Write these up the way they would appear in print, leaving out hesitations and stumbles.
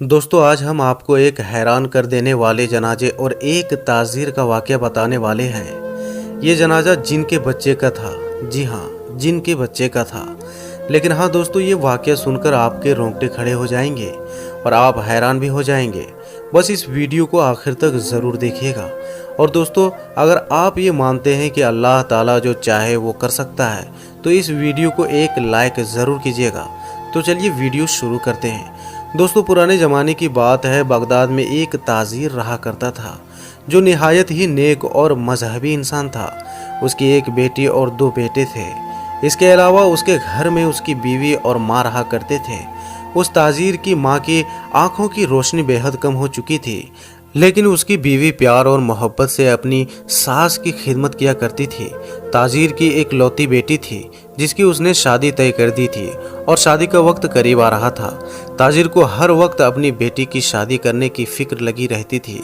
दोस्तों आज हम आपको एक हैरान कर देने वाले जनाजे और एक ताज़ीर का वाक़या बताने वाले हैं। ये जनाजा जिन के बच्चे का था। जी हाँ, जिन के बच्चे का था। लेकिन हाँ दोस्तों, ये वाक़या सुनकर आपके रोंगटे खड़े हो जाएंगे और आप हैरान भी हो जाएंगे। बस इस वीडियो को आखिर तक ज़रूर देखिएगा। और दोस्तों, अगर आप ये मानते हैं कि अल्लाह ताला जो चाहे वो कर सकता है, तो इस वीडियो को एक लाइक ज़रूर कीजिएगा। तो चलिए वीडियो शुरू करते हैं। दोस्तों, पुराने ज़माने की बात है। बगदाद में एक ताज़ीर रहा करता था जो निहायत ही नेक और मजहबी इंसान था। उसकी एक बेटी और 2 बेटे थे। इसके अलावा उसके घर में उसकी बीवी और माँ रहा करते थे। उस ताज़ीर की माँ की आंखों की रोशनी बेहद कम हो चुकी थी, लेकिन उसकी बीवी प्यार और मोहब्बत से अपनी सास की खिदमत किया करती थी। ताज़ीर की एक लौती बेटी थी जिसकी उसने शादी तय कर दी थी और शादी का वक्त करीब आ रहा था। ताज़ीर को हर वक्त अपनी बेटी की शादी करने की फिक्र लगी रहती थी।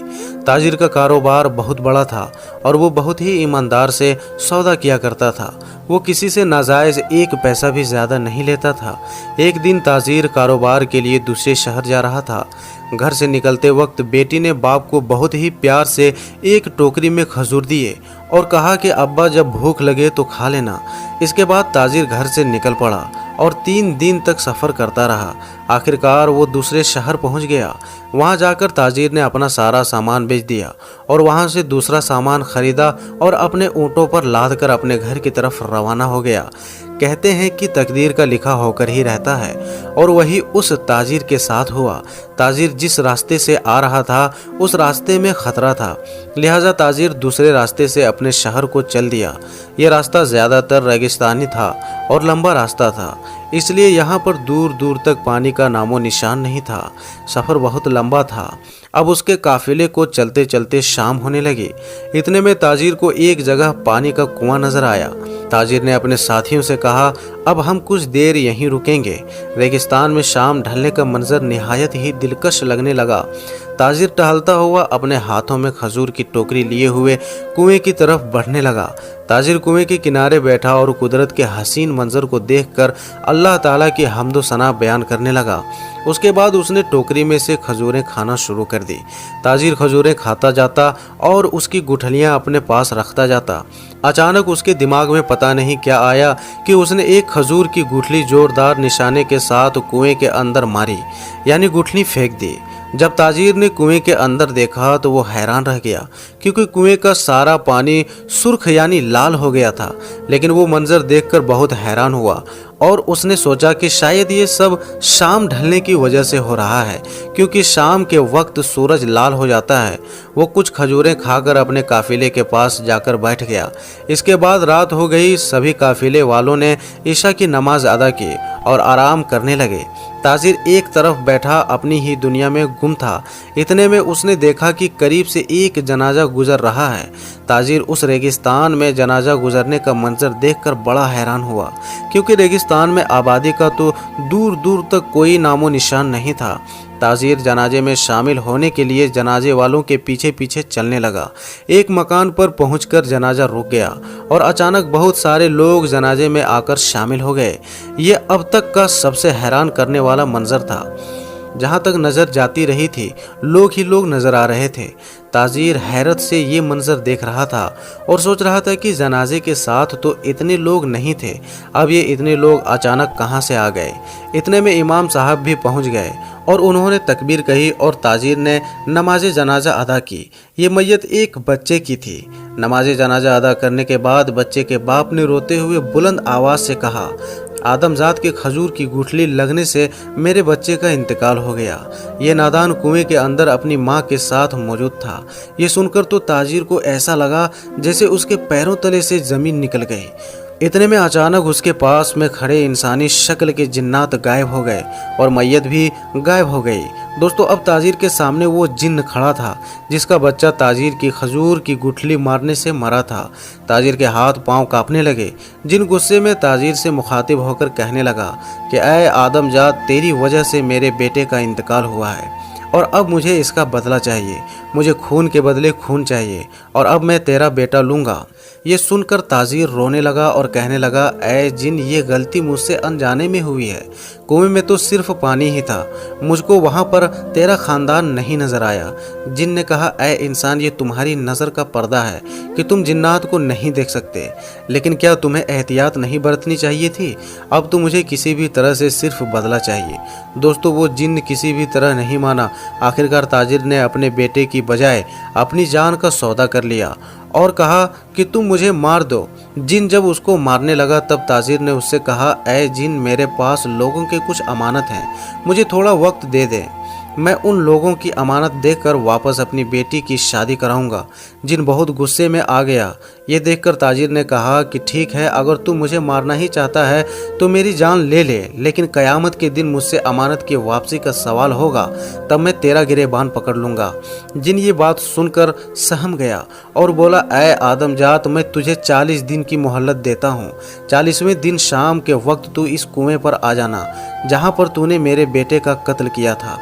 ताज़ीर का कारोबार बहुत बड़ा था और वो बहुत ही ईमानदार से सौदा किया करता था। वो किसी से नाजायज़ एक पैसा भी ज़्यादा नहीं लेता था। एक दिन ताज़ीर कारोबार के लिए दूसरे शहर जा रहा था। घर से निकलते वक्त बेटी ने बाप को बहुत ही प्यार से एक टोकरी में खजूर दिए और कहा कि अब्बा जब भूख लगे तो खा लेना। इसके बाद ताज़ीर घर से निकल पड़ा और 3 दिन तक सफ़र करता रहा। आखिरकार वो दूसरे शहर पहुंच गया। वहां जाकर ताज़ीर ने अपना सारा सामान बेच दिया और वहां से दूसरा सामान खरीदा और अपने ऊँटों पर लाद कर अपने घर की तरफ रवाना हो गया। कहते हैं कि तकदीर का लिखा होकर ही रहता है, और वही उस ताज़ीर के साथ हुआ। ताज़ीर जिस रास्ते से आ रहा था उस रास्ते में ख़तरा था, लिहाजा ताज़ीर दूसरे रास्ते से अपने शहर को चल दिया। ये रास्ता ज़्यादातर रेगिस्तानी था और लंबा रास्ता था, इसलिए यहाँ पर दूर दूर तक पानी का नामो निशान नहीं था। सफ़र बहुत लंबा था। अब उसके काफिले को चलते चलते शाम होने लगी। इतने में ताज़ीर को एक जगह पानी का कुआं नजर आया। ताज़ीर ने अपने साथियों से कहा, अब हम कुछ देर यहीं रुकेंगे। रेगिस्तान में शाम ढलने का मंजर निहायत ही दिलकश लगने लगा। ताज़ीर टहलता हुआ अपने हाथों में खजूर की टोकरी लिए हुए कुएं की तरफ बढ़ने लगा। ताज़ीर कुएं के किनारे बैठा और कुदरत के हसीन मंजर को देखकर अल्लाह ताला की हम्दो सना बयान करने लगा। उसके बाद उसने टोकरी में से खजूरें खाना शुरू कर दी। ताज़ीर खजूरें खाता जाता और उसकी गुठलियां अपने पास रखता जाता। अचानक उसके दिमाग में पता नहीं क्या आया कि उसने एक खजूर की गुठली जोरदार निशाने के साथ कुएं के अंदर मारी, यानी गुठली फेंक दी। जब ताज़ीर ने कुएं के अंदर देखा तो वो हैरान रह गया, क्योंकि कुएं का सारा पानी सुर्ख यानी लाल हो गया था। लेकिन वो मंजर देखकर बहुत हैरान हुआ और उसने सोचा कि शायद ये सब शाम ढलने की वजह से हो रहा है, क्योंकि शाम के वक्त सूरज लाल हो जाता है। वो कुछ खजूरें खाकर अपने काफिले के पास जाकर बैठ गया। इसके बाद रात हो गई। सभी काफिले वालों ने ईशा की नमाज अदा की और आराम करने लगे। ताज़ीर एक तरफ बैठा अपनी ही दुनिया में गुम था। इतने में उसने देखा कि करीब से एक जनाजा गुजर रहा है। ताज़ीर उस रेगिस्तान में जनाजा गुजरने का मंजर देखकर बड़ा हैरान हुआ, क्योंकि रेगिस्तान में आबादी का तो दूर दूर तक कोई नामो निशान नहीं था। ताज़ीर जनाजे में शामिल होने के लिए जनाजे वालों के पीछे पीछे चलने लगा। एक मकान पर पहुंचकर जनाजा रुक गया और अचानक बहुत सारे लोग जनाजे में आकर शामिल हो गए। ये अब तक का सबसे हैरान करने वाला मंजर था। जहाँ तक नज़र जाती रही थी, लोग ही लोग नज़र आ रहे थे। ताज़ीर हैरत से ये मंजर देख रहा था और सोच रहा था कि जनाजे के साथ तो इतने लोग नहीं थे, अब ये इतने लोग अचानक कहाँ से आ गए। इतने में इमाम साहब भी पहुँच गए और उन्होंने तकबीर कही और ताज़ीर ने नमाज जनाजा अदा की। ये मैयत एक बच्चे की थी। नमाज जनाजा अदा करने के बाद बच्चे के बाप ने रोते हुए बुलंद आवाज़ से कहा, आदमजात के खजूर की गुठली लगने से मेरे बच्चे का इंतकाल हो गया। ये नादान कुएं के अंदर अपनी माँ के साथ मौजूद था। ये सुनकर तो ताज़ीर को ऐसा लगा जैसे उसके पैरों तले से ज़मीन निकल गई। इतने में अचानक उसके पास में खड़े इंसानी शक्ल के जिन्नात गायब हो गए और मैयत भी गायब हो गई। दोस्तों, अब ताज़ीर के सामने वो जिन्न खड़ा था जिसका बच्चा ताज़ीर की खजूर की गुठली मारने से मरा था। ताज़ीर के हाथ पांव कांपने लगे। जिन गुस्से में ताज़ीर से मुखातिब होकर कहने लगा कि ऐ आदमजात, तेरी वजह से मेरे बेटे का इंतकाल हुआ है और अब मुझे इसका बदला चाहिए। मुझे खून के बदले खून चाहिए और अब मैं तेरा बेटा लूँगा। یہ سن کر تاجر رونے لگا اور کہنے لگا اے جن یہ غلطی مجھ سے انجانے میں ہوئی ہے، کنویں میں تو صرف پانی ہی تھا، مجھ کو وہاں پر تیرا خاندان نہیں نظر آیا۔ جن نے کہا اے انسان یہ تمہاری نظر کا پردہ ہے کہ تم جنات کو نہیں دیکھ سکتے، لیکن کیا تمہیں احتیاط نہیں برتنی چاہیے تھی؟ اب تو مجھے کسی بھی طرح سے صرف بدلہ چاہیے۔ دوستو وہ جن کسی بھی طرح نہیں مانا، آخرکار تاجر نے اپنے بیٹے کی بجائے اپنی جان کا سودا کر لیا اور کہا کہ تم مجھے مار دو۔ جن جب اس کو مارنے لگا تب تاجر نے اس سے کہا اے جن میرے پاس لوگوں کے کچھ امانت ہیں، مجھے تھوڑا وقت دے دے، میں ان لوگوں کی امانت دے کر واپس اپنی بیٹی کی شادی کراؤں گا۔ جن بہت غصے میں آ گیا۔ یہ دیکھ کر تاجر نے کہا کہ ٹھیک ہے، اگر تو مجھے مارنا ہی چاہتا ہے تو میری جان لے لے، لیکن قیامت کے دن مجھ سے امانت کی واپسی کا سوال ہوگا، تب میں تیرا گریبان پکڑ لوں گا۔ جن یہ بات سن کر سہم گیا اور بولا اے آدم جات، میں تجھے 40 دن کی مہلت دیتا ہوں، 40ویں دن شام کے وقت تو اس کنویں پر آ جانا جہاں پر تو نے میرے بیٹے کا قتل کیا تھا،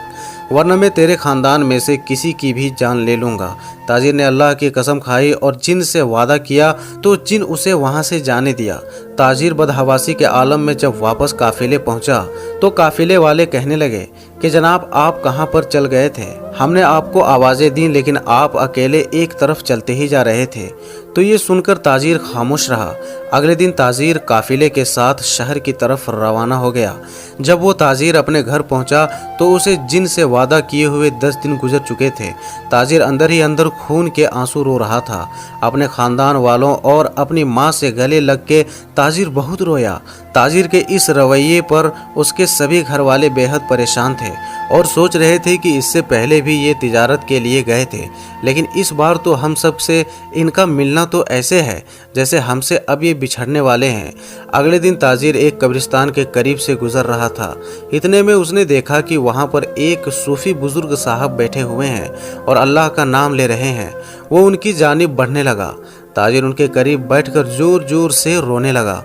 ورنہ میں تیرے خاندان میں سے کسی کی بھی جان لے لوں گا۔ تاجر نے اللہ کی قسم کھائی اور جن سے وعدہ کیا تو جن اسے وہاں سے جانے دیا۔ تاجر بدحواسی کے عالم میں جب واپس قافلے پہنچا تو قافلے والے کہنے لگے کہ جناب آپ کہاں پر چل گئے تھے؟ ہم نے آپ کو آوازیں دیں لیکن آپ اکیلے ایک طرف چلتے ہی جا رہے تھے۔ تو یہ سن کر تاجر خاموش رہا۔ اگلے دن تاجر قافلے کے ساتھ شہر کی طرف روانہ ہو گیا۔ جب وہ تاجر اپنے گھر پہنچا تو اسے جن سے وعدہ کیے ہوئے 10 دن گزر چکے تھے۔ تاجر اندر ہی اندر خون کے آنسو رو رہا تھا۔ اپنے خاندان والوں اور اپنی ماں سے گلے لگ کے تاجر بہت رویا۔ تاجر کے اس رویے پر اس کے سبھی گھر والے بے حد پریشان تھے اور سوچ رہے تھے کہ اس سے پہلے بھی یہ تجارت کے لیے گئے تھے، لیکن اس بار تو ہم سب سے ان کا ملنا تو ایسے ہے جیسے ہم سے اب یہ بچھڑنے والے ہیں۔ اگلے دن تاجر ایک قبرستان کے قریب سے گزر رہا تھا، اتنے میں اس نے دیکھا کہ وہاں پر ایک صوفی بزرگ صاحب بیٹھے ہوئے ہیں اور اللہ کا نام لے رہے ہیں۔ وہ ان کی جانب بڑھنے لگا۔ تاجر ان کے قریب بیٹھ کر زور زور سے رونے لگا۔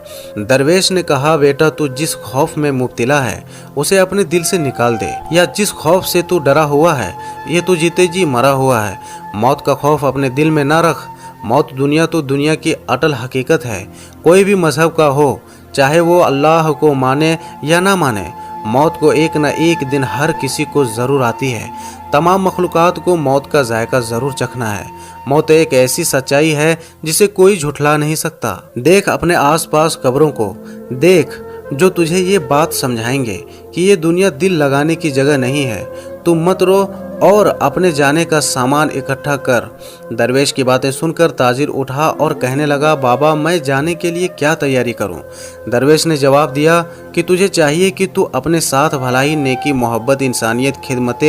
درویش نے کہا بیٹا تو جس خوف میں مبتلا ہے اسے اپنے دل سے نکال دے، یا جس خوف سے تو ڈرا ہوا ہے یہ تو جیتے جی مرا ہوا ہے۔ موت کا خوف اپنے دل میں نہ رکھ۔ موت دنیا تو دنیا کی اٹل حقیقت ہے، کوئی بھی مذہب کا ہو، چاہے وہ اللہ کو مانے یا نہ مانے، موت کو ایک نہ ایک دن ہر کسی کو ضرور آتی ہے۔ تمام مخلوقات کو موت کا ذائقہ ضرور چکھنا ہے۔ موت ایک ایسی سچائی ہے جسے کوئی جھٹلا نہیں سکتا۔ دیکھ اپنے آس پاس قبروں کو، دیکھ جو تجھے یہ بات سمجھائیں گے کہ یہ دنیا دل لگانے کی جگہ نہیں ہے۔ تم مت رو اور اپنے جانے کا سامان اکٹھا کر۔ درویش کی باتیں سن کر تاجر اٹھا اور کہنے لگا بابا میں جانے کے لیے کیا تیاری کروں؟ درویش نے جواب دیا کہ تجھے چاہیے کہ تو اپنے ساتھ بھلائی، نیکی، محبت، انسانیت، خدمت،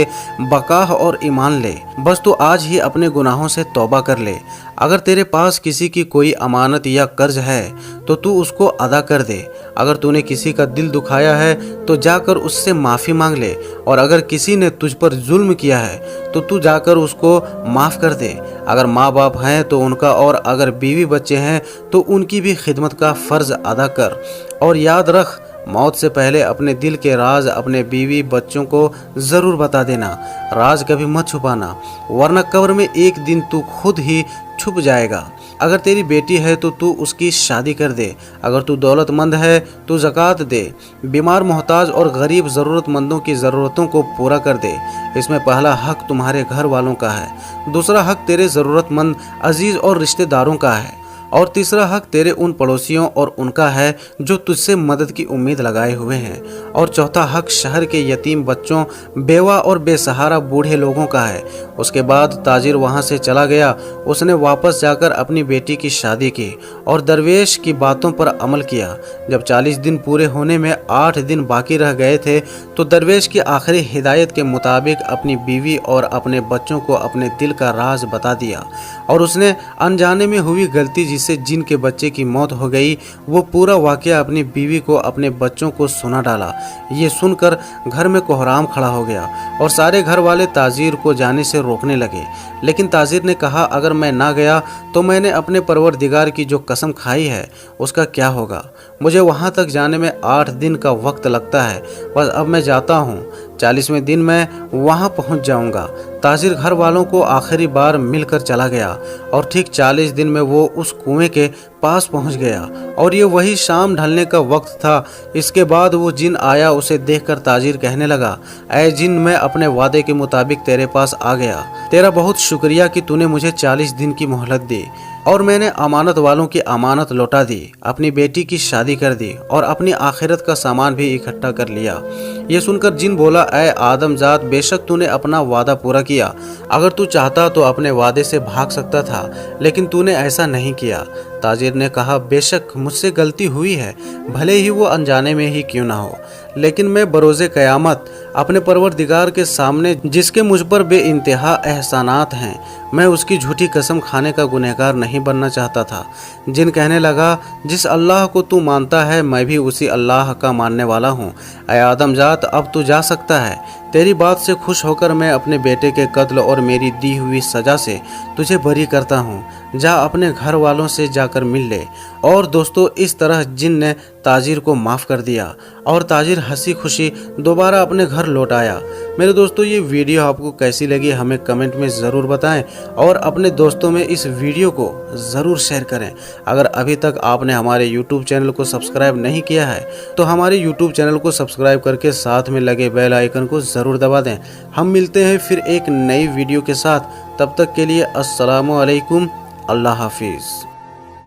بقا اور ایمان لے۔ بس تو آج ہی اپنے گناہوں سے توبہ کر لے۔ اگر تیرے پاس کسی کی کوئی امانت یا قرض ہے تو اس کو ادا کر دے۔ اگر تو نے کسی کا دل دکھایا ہے تو جا کر اس سے معافی مانگ لے، اور اگر کسی نے تجھ پر ظلم کیا ہے تو جا کر اس کو معاف کر دے۔ اگر ماں باپ ہیں تو ان کا، اور اگر بیوی بچے ہیں تو ان کی بھی خدمت کا فرض ادا کر۔ اور یاد رکھ موت سے پہلے اپنے دل کے راز اپنے بیوی بچوں کو ضرور بتا دینا۔ راز کبھی مت چھپانا، ورنہ قبر میں ایک دن تو خود ہی چھپ جائے گا۔ اگر تیری بیٹی ہے تو اس کی شادی کر دے۔ اگر تو دولت مند ہے تو زکوٰۃ دے۔ بیمار، محتاج اور غریب ضرورت مندوں کی ضرورتوں کو پورا کر دے۔ اس میں پہلا حق تمہارے گھر والوں کا ہے، دوسرا حق تیرے ضرورت مند عزیز اور رشتہ داروں کا ہے، اور تیسرا حق تیرے ان پڑوسیوں اور ان کا ہے جو تجھ سے مدد کی امید لگائے ہوئے ہیں، اور چوتھا حق شہر کے یتیم بچوں، بیوہ اور بے سہارا بوڑھے لوگوں کا ہے۔ اس کے بعد تاجر وہاں سے چلا گیا۔ اس نے واپس جا کر اپنی بیٹی کی شادی کی اور درویش کی باتوں پر عمل کیا۔ جب 40 دن پورے ہونے میں 8 دن باقی رہ گئے تھے تو درویش کی آخری ہدایت کے مطابق اپنی بیوی اور اپنے بچوں کو اپنے دل کا راز بتا دیا، اور اس نے انجانے میں ہوئی غلطی جسے جن کے بچے کی موت ہو گئی وہ پورا واقعہ اپنی بیوی کو، اپنے بچوں کو سنا ڈالا۔ یہ سن کر گھر میں کوہرام کھڑا ہو گیا اور سارے گھر والے تاجر کو جانے سے روکنے لگے، لیکن تاجر نے کہا اگر میں نہ گیا تو میں نے اپنے پروردگار کی جو قسم کھائی ہے اس کا کیا ہوگا؟ مجھے وہاں تک جانے میں 8 دن کا وقت لگتا ہے، بس اب میں جاتا ہوں۔ 40वें दिन मैं वहां पहुंच जाऊंगा। ताजिर घर वालों को आखिरी बार मिलकर चला गया और ठीक 40 दिन में वो उस कुएं के पास पहुंच गया और ये वही शाम ढलने का वक्त था। इसके बाद वो जिन आया, उसे देखकर ताजिर कहने लगा, ऐ जिन, मैं अपने वादे के मुताबिक तेरे पास आ गया। तेरा बहुत शुक्रिया कि तूने मुझे 40 दिन की मोहलत दी और मैंने अमानत वालों की अमानत लौटा दी, अपनी बेटी की शादी कर दी और अपनी आखिरत का सामान भी इकट्ठा कर लिया। ये सुनकर जिन बोला, ऐ आदमजात, बेशक तूने अपना वादा पूरा किया। अगर तू चाहता तो अपने वादे से भाग सकता था, लेकिन तूने ऐसा नहीं किया। ताजिर ने कहा, बेशक मुझसे गलती हुई है, भले ही वो अनजाने में ही क्यों ना हो, लेकिन मैं बरोज़े क़यामत अपने परवरदिगार के सामने, जिसके मुझ पर बेइंतहा एहसानात हैं, मैं उसकी झूठी कसम खाने का गुनहगार नहीं बनना चाहता था। जिन कहने लगा, जिस अल्लाह को तू मानता है मैं भी उसी अल्लाह का मानने वाला हूँ। ऐ आदमजात, अब तू जा सकता है। तेरी बात से खुश होकर मैं अपने बेटे के कत्ल और मेरी दी हुई सज़ा से तुझे बरी करता हूँ। जा अपने घर वालों से जाकर मिल ले। और दोस्तों, इस तरह जिन ने ताजिर को माफ़ कर दिया और ताजिर हंसी खुशी दोबारा अपने घर लौट आया। मेरे दोस्तों, ये वीडियो आपको कैसी लगी हमें कमेंट में ज़रूर बताएं और अपने दोस्तों में इस वीडियो को ज़रूर शेयर करें। अगर अभी तक आपने हमारे YouTube चैनल को सब्सक्राइब नहीं किया है तो हमारे YouTube चैनल को सब्सक्राइब करके साथ में लगे बेल आइकन को ज़रूर दबा दें। हम मिलते हैं फिर एक नई वीडियो के साथ। तब तक के लिए अस्सलामु अलैकुम, अल्लाह हाफिज़।